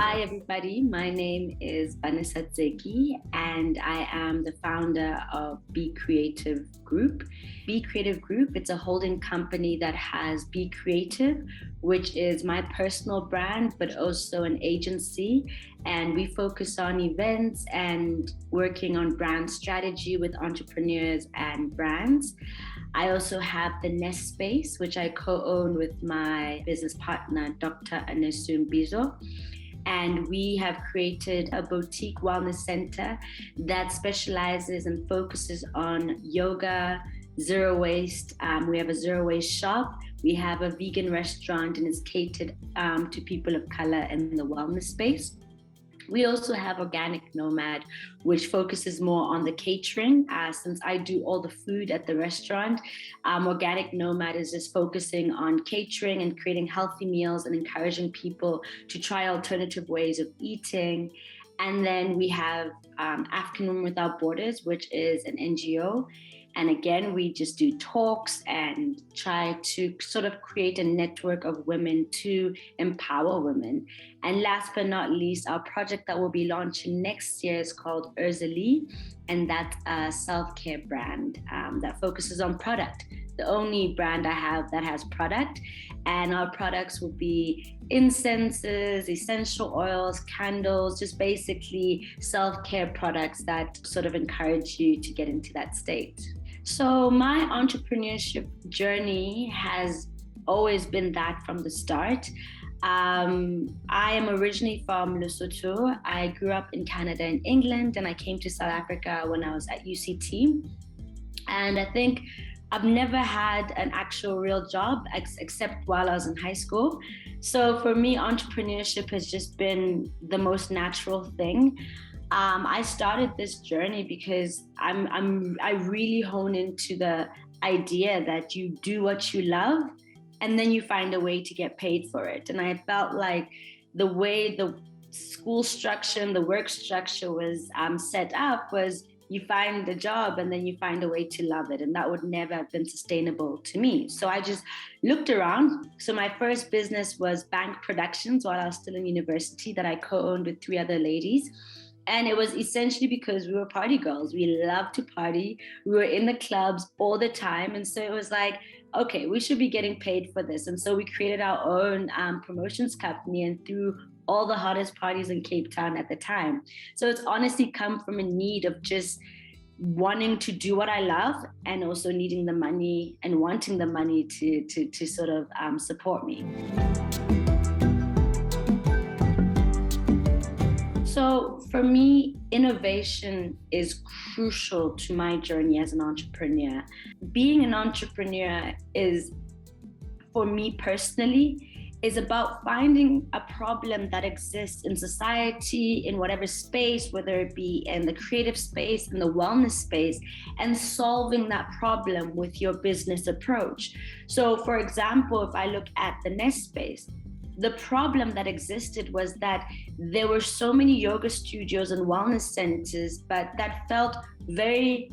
Hi, everybody. My name is Banesa Tseki, and I am the founder of Be Creative Group. Be Creative Group, it's a holding company that has Be Creative, which is my personal brand, but also an agency. And we focus on events and working on brand strategy with entrepreneurs and brands. I also have the Nest Space, which I co-own with my business partner, Dr. Anesu Mbizo. And we have created a boutique wellness center that specializes and focuses on yoga, zero waste. We have a zero waste shop. We have a vegan restaurant, and it's catered to people of color in the wellness space. We also have Organic Nomad, which focuses more on the catering. Since I do all the food at the restaurant, Organic Nomad is just focusing on catering and creating healthy meals and encouraging people to try alternative ways of eating. And then we have African Women Without Borders, which is an NGO. And again, we just do talks and try to sort of create a network of women to empower women. And last but not least, our project that we'll be launching next year is called Erzali, and that's a self-care brand that focuses on product. The only brand I have that has product, and our products will be incenses, essential oils, candles, just basically self-care products that sort of encourage you to get into that state. So my entrepreneurship journey has always been that from the start. I am originally from Lesotho. I grew up in Canada and England, and I came to South Africa when I was at UCT. And I think I've never had an actual real job except while I was in high school. So for me, entrepreneurship has just been the most natural thing. I started this journey because I really hone into the idea that you do what you love and then you find a way to get paid for it. And I felt like the way the school structure and the work structure was set up was you find a job and then you find a way to love it. And that would never have been sustainable to me. So I just looked around. So my first business was Bank Productions while I was still in university that I co-owned with 3 other ladies. And it was essentially because we were party girls. We loved to party. We were in the clubs all the time. And so it was like, okay, we should be getting paid for this. And so we created our own promotions company and threw all the hottest parties in Cape Town at the time. So it's honestly come from a need of just wanting to do what I love and also needing the money and wanting the money to sort of support me. So for me, innovation is crucial to my journey as an entrepreneur. Being an entrepreneur is, for me personally, is about finding a problem that exists in society, in whatever space, whether it be in the creative space, in the wellness space, and solving that problem with your business approach. So for example, if I look at the Nest Space, the problem that existed was that there were so many yoga studios and wellness centers, but that felt very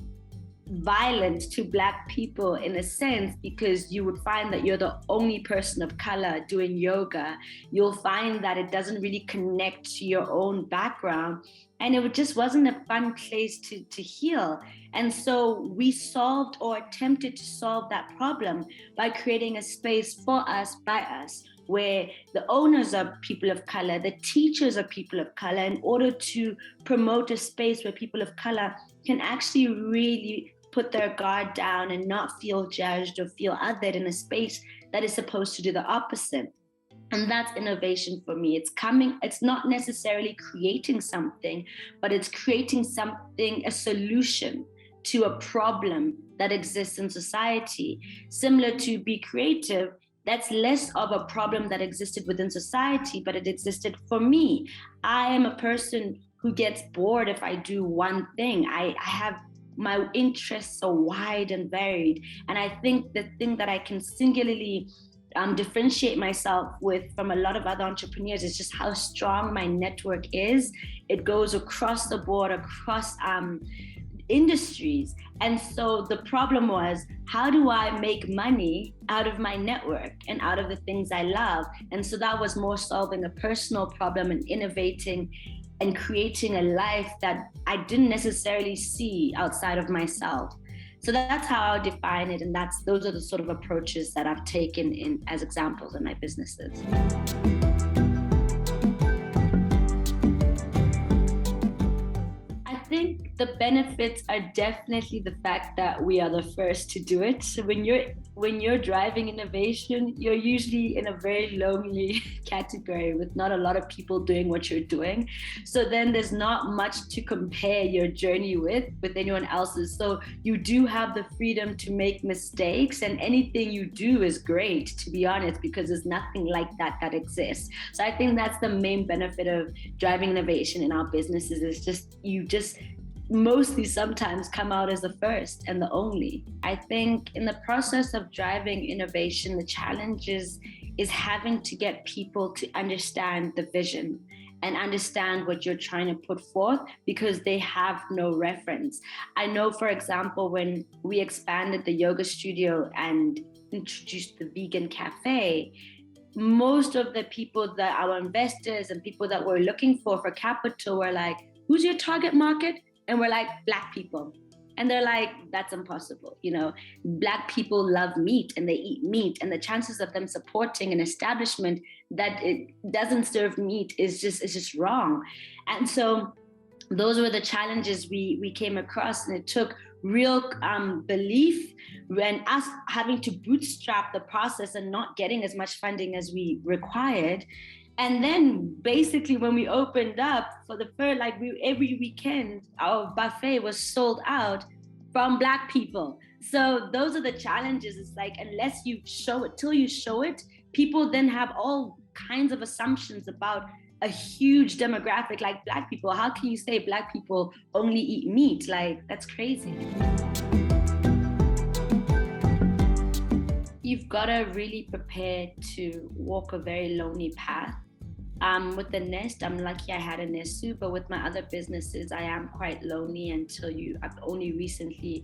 violent to Black people in a sense, because you would find that you're the only person of color doing yoga. You'll find that it doesn't really connect to your own background. And it just wasn't a fun place to heal. And so we solved or attempted to solve that problem by creating a space for us, by us, where the owners are people of color, the teachers are people of color, in order to promote a space where people of color can actually really put their guard down and not feel judged or feel othered in a space that is supposed to do the opposite. And that's innovation for me. It's not necessarily creating something, but it's creating something, a solution to a problem that exists in society. Similar to Be Creative, that's less of a problem that existed within society, but it existed for me. I am a person who gets bored if I do one thing. I have my interests so wide and varied. And I think the thing that I can singularly differentiate myself with from a lot of other entrepreneurs is just how strong my network is. It goes across the board, across industries. And so the problem was, how do I make money out of my network and out of the things I love? And so that was more solving a personal problem and innovating and creating a life that I didn't necessarily see outside of myself. So that's how I would define it. And those are the sort of approaches that I've taken in as examples in my businesses. I think the benefits are definitely the fact that we are the first to do it. So when you're driving innovation, you're usually in a very lonely category with not a lot of people doing what you're doing. So then there's not much to compare your journey with anyone else's. So you do have the freedom to make mistakes, and anything you do is great, to be honest, because there's nothing like that exists. So I think that's the main benefit of driving innovation in our businesses, is you just mostly sometimes come out as the first and the only. I think in the process of driving innovation, the challenge is having to get people to understand the vision and understand what you're trying to put forth, because they have no reference. I know, for example, when we expanded the yoga studio and introduced the vegan cafe, most of the people that our investors and people that were looking for capital were like, who's your target market? And we're like, Black people. And they're like, that's impossible. Black people love meat and they eat meat. And the chances of them supporting an establishment that it doesn't serve meat is just wrong. And so those were the challenges we came across. And it took real belief, when us having to bootstrap the process and not getting as much funding as we required. And then basically when we opened up for the first, every weekend, our buffet was sold out from Black people. So those are the challenges. It's like, unless you show it, till you show it, people then have all kinds of assumptions about a huge demographic like Black people. How can you say Black people only eat meat? Like, that's crazy. You've got to really prepare to walk a very lonely path. With the nest, I'm lucky I had a nest too, but with my other businesses, I am quite lonely I've only recently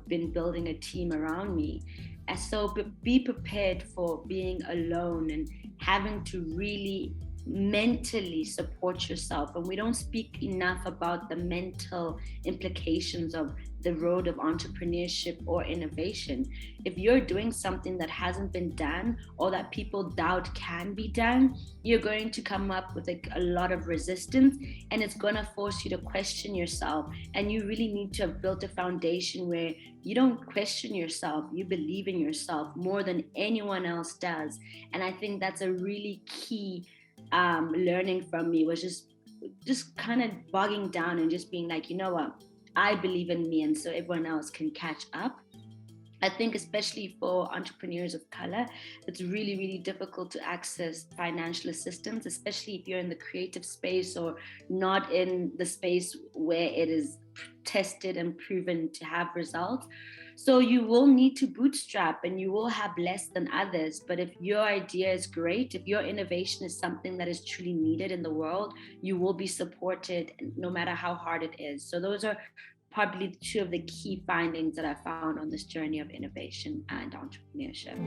been building a team around me. And so be prepared for being alone and having to really mentally support yourself. And we don't speak enough about the mental implications of the road of entrepreneurship or innovation. If you're doing something that hasn't been done or that people doubt can be done, you're going to come up with a lot of resistance, and it's going to force you to question yourself. And you really need to have built a foundation where you don't question yourself, you believe in yourself more than anyone else does. And I think that's a really key learning from me, was just kind of bogging down and just being like, you know what, I believe in me, and so everyone else can catch up. I think especially for entrepreneurs of color, it's really, really difficult to access financial assistance, especially if you're in the creative space or not in the space where it is tested and proven to have results. So you will need to bootstrap and you will have less than others. But if your idea is great, if your innovation is something that is truly needed in the world, you will be supported no matter how hard it is. So those are probably two of the key findings that I found on this journey of innovation and entrepreneurship.